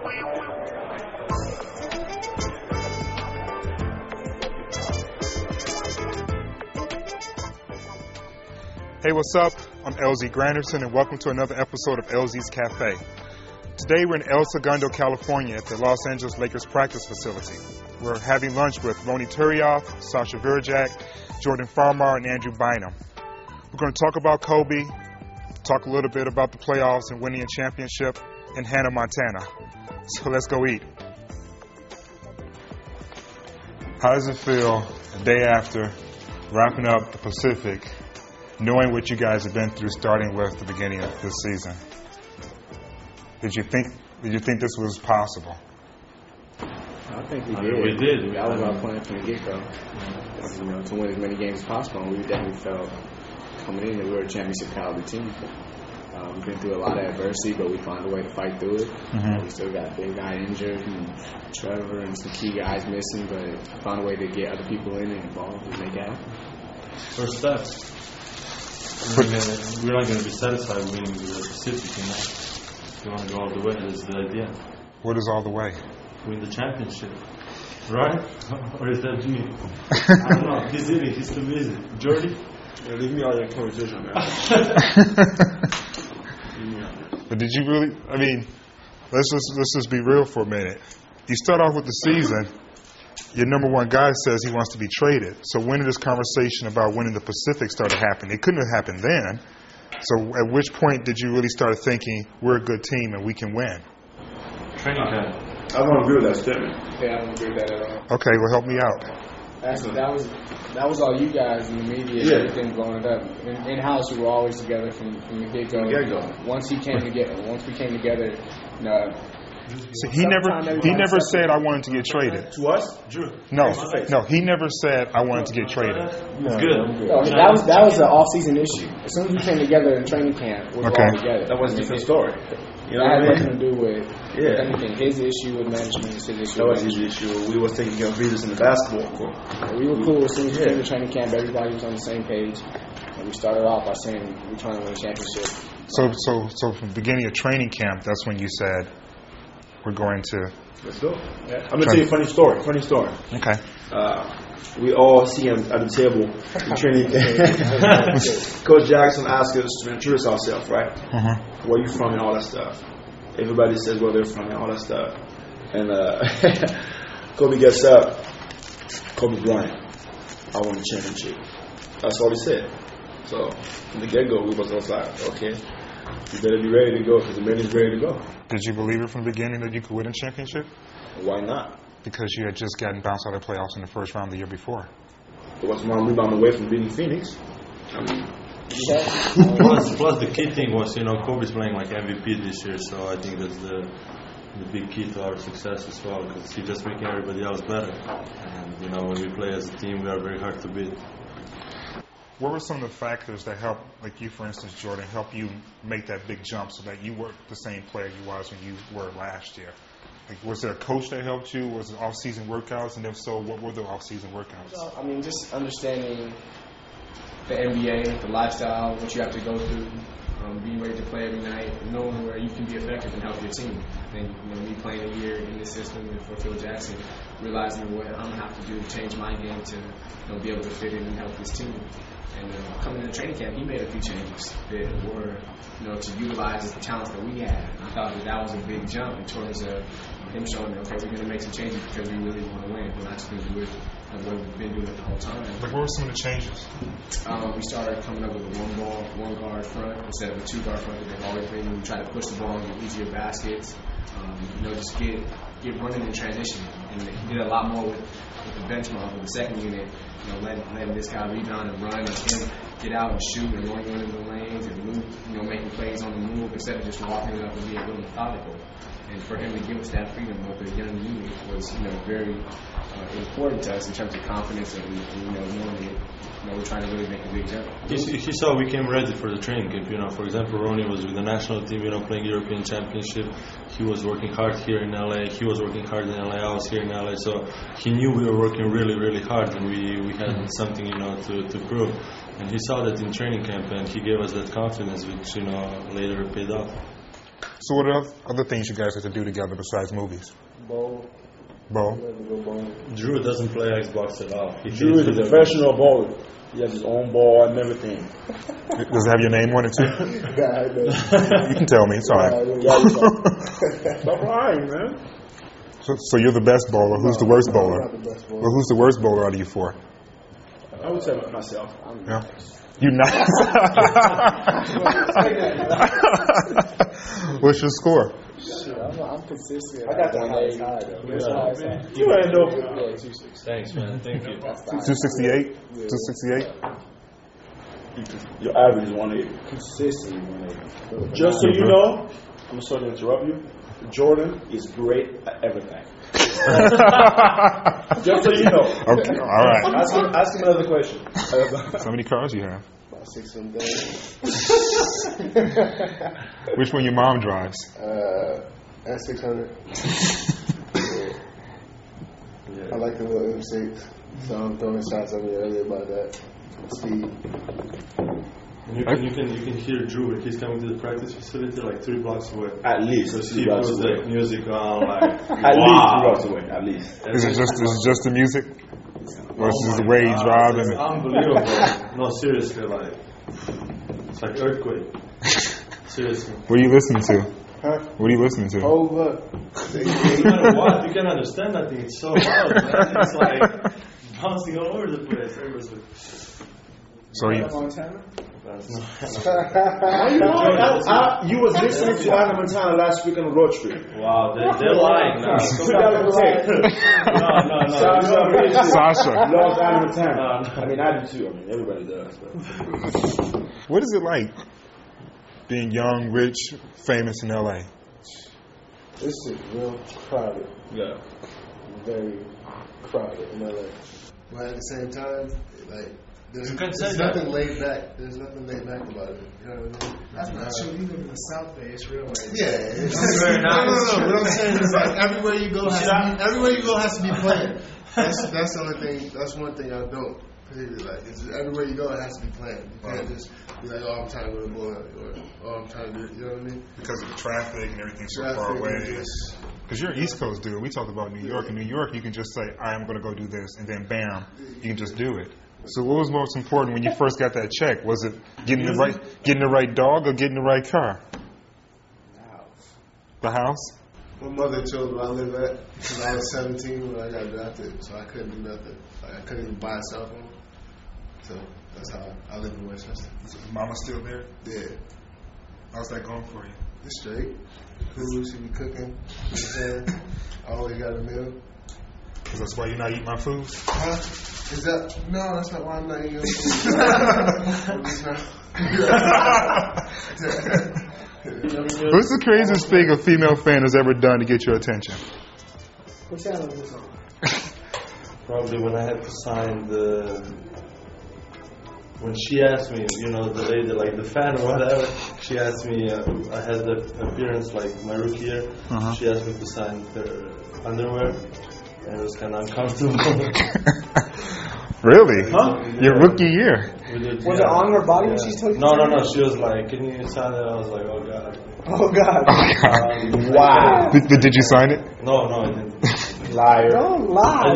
Hey, what's up? I'm LZ Granderson, and welcome to another episode of LZ's Cafe. Today we're in El Segundo, California at the Los Angeles Lakers practice facility. We're having lunch with Ronny, Sasha, Jordan Farmar, and Andrew Bynum. We're going to talk about Kobe, talk a little bit about the playoffs and winning a championship in Hannah, Montana. So let's go eat. How does it feel the day after wrapping up the Pacific, knowing what you guys have been through starting with the beginning of this season? Did you think this was possible? I think we did. We did. That was our plan from the get-go. To win as many games as possible. And we definitely felt coming in that we were a championship caliber team. We've been through a lot of adversity, but we found a way to fight through it. We still got a big guy injured, and Trevor, and some key guys missing, but found a way to get other people in and involved and make it happen. First steps. We're not going to be satisfied winning the Pacific. We want to go all the way. That's the idea. What is all the way? Win the championship. Right? Or is that me? I don't know. He's eating. He's too busy. Jordy? Yeah, leave me all your conversation, man. But did you really, let's just be real for a minute. You start off with the season, your number one guy says he wants to be traded. So when did this conversation about winning the Pacific start to happen? It couldn't have happened then. So at which point did you really start thinking, we're a good team and we can win? Training camp. I don't agree with that statement. Yeah, I don't agree with that at all. Okay, well, help me out. Actually, that was all you guys in the media and everything blowing it up. In-house, we were always together from the get-go. Once we came together, See, he never said I wanted to get traded. To us? Drew. No, he never said I wanted to get traded. Good. No, that was an off-season issue. As soon as we came together in training camp, we were all together. That was a different story. You know, that had nothing to do with anything. His issue with management is his issue. That was his issue. We was taking care of business in the basketball court. We were cool. As soon as we came to training camp, everybody was on the same page. And we started off by saying we're trying to win a championship. So from the beginning of training camp, that's when you said we're going to. Let's go. Yeah. I'm gonna tell you a funny story. Okay. We all see him at the table in training camp. Coach Jackson asked us to introduce ourselves, right? Where you from and all that stuff. Everybody says where they're from and all that stuff. And Kobe gets up. Kobe Bryant, I won the championship. That's all he said. So from the get-go, we was like, okay, you better be ready to go because the man is ready to go. Did you believe it from the beginning that you could win a championship? Why not? Because you had just gotten bounced out of the playoffs in the first round the year before. It was one rebound away from beating Phoenix. Plus the key thing was, Kobe's playing like MVP this year, so I think that's the big key to our success as well, because he's just making everybody else better. And, when we play as a team, we are very hard to beat. What were some of the factors that helped, like you, for instance, Jordan, help you make that big jump so that you were the same player you was when you were last year? Like, was there a coach that helped you? Was it off-season workouts? And if so, what were the off-season workouts? Well, just understanding the NBA, the lifestyle, what you have to go through, being ready to play every night, knowing where you can be effective and help your team. I think, me playing a year in this system for Phil Jackson, realizing what I'm going to have to do to change my game to be able to fit in and help this team. And coming into training camp, he made a few changes that were, to utilize the talents that we had. I thought that was a big jump in terms of him showing, okay, we're going to make some changes because we really want to win. We're not just going to do it what we've been doing it the whole time. Like, what were some of the changes? We started coming up with a one guard front instead of a two guard front that they've always been. We try to push the ball and get easier baskets. Just get running in transition. And he did a lot more with the bench model, with the second unit, letting this guy rebound and run and him get out and shoot and running into the lanes and move, making plays on the move instead of just walking it up and being a little methodical. And for him to give us that freedom with the young unit was, very important to us in terms of confidence and knowing that, we're trying to really make a big jump. He saw we came ready for the training camp. For example, Ronny was with the national team, playing European Championship. He was working hard here in LA. He was working hard in LA. I was here in LA. So he knew we were working really, really hard, and we had something, to prove. And he saw that in training camp, and he gave us that confidence, which, later paid off. So what are other things you guys have to do together besides movies? Bowl. Bowl? Drew doesn't play Xbox at all. Drew is a professional bowler. He has his own ball and everything. Does it have your name on it too? You can tell me. It's all right. Stop lying, man. So you're the best bowler. Who's the worst bowler? I'm not the best bowler. Well, who's the worst bowler out of you four? I would say myself. Yeah. You nice. What's your score? I'm consistent. I got the highest high, though. You ain't know. Thanks, man. Thank you. 268? 268? Your average is 180. Consistently 180. Just so you know, I'm sorry to interrupt you. Jordan is great at everything. Just so you know. Okay, all right. Ask him another question. How many cars you have? About 6 of them days. Which one your mom drives? S600. I like the little M6. So I'm throwing shots at me earlier about that. Speed. And you can hear Drew when he's coming to the practice facility like 3 blocks away. At least. So he puts the music on like At least 3 blocks away. At least. Is it just the music? Or is this the way you drive? It's unbelievable. No, seriously, like it's like earthquake. Seriously. What are you listening to? Huh? What are you listening to? Oh, look. No matter what, you can understand that thing. It's so loud, man. It's like bouncing all over the place. So you, Montana? That's not. You was listening to Anna Montana last week on a road trip. Wow, they're lying now. No. Sasha. Loves Anna Montana. I mean, I do too. I mean, everybody does. But. What is it like being young, rich, famous in LA? This is real crowded. Yeah. Very crowded in LA. But at the same time, like, there's nothing laid back. There's nothing laid back about it. You know what I mean? That's not true. You live in the South Bay. It's real. Like, Yeah. It's very nice. No. What I'm saying is like everywhere you go has to be planned. That's the only thing. That's one thing I don't particularly like. Is everywhere you go, it has to be planned. You can't just be like, oh, I'm trying to go to the boy, or oh, I'm trying to do. You know what I mean? Because of the traffic and everything so far away. Because you're an East Coast dude. We talk about New York. In New York, you can just say, I am going to go do this, and then bam, you can just do it. So what was most important when you first got that check? Was it getting the right dog or getting the right car? The house? My mother told me where I live at because I was 17 when I got drafted, so I couldn't do nothing. Like, I couldn't even buy a cell phone. So that's how I live in Westchester. Is Mama still there? Yeah. How's that going for you? It's straight. Cool, she be cooking. You know what I'm saying? I always got a meal. Because that's why you're not eating my food? Huh? Is that? No, that's not why I'm not eating your food. What's the craziest thing a female fan has ever done to get your attention? what channel is this on? Probably when I had to sign when she asked me, you know, the lady, like the fan or whatever, she asked me, I had the appearance like my rookie year, she asked me to sign her underwear, and it was kind of uncomfortable. Really? Huh? Your rookie year? Was it on her body when she told you? No. She was like, can you sign it? I was like, oh God. Oh, God. Wow. Did you sign it? No, I didn't. Liar. Don't lie. I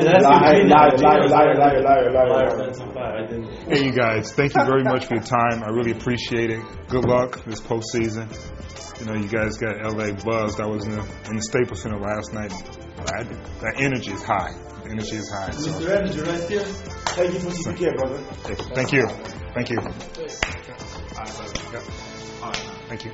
didn't. Hey, you guys, thank you very much for your time. I really appreciate it. Good luck this postseason. You know, you guys got LA buzzed. I was in the Staples Center last night. That energy is high. The energy is high. So. Mr. Energy right here. Thank you for CPK, brother. Thank you. Thank you. Thank you.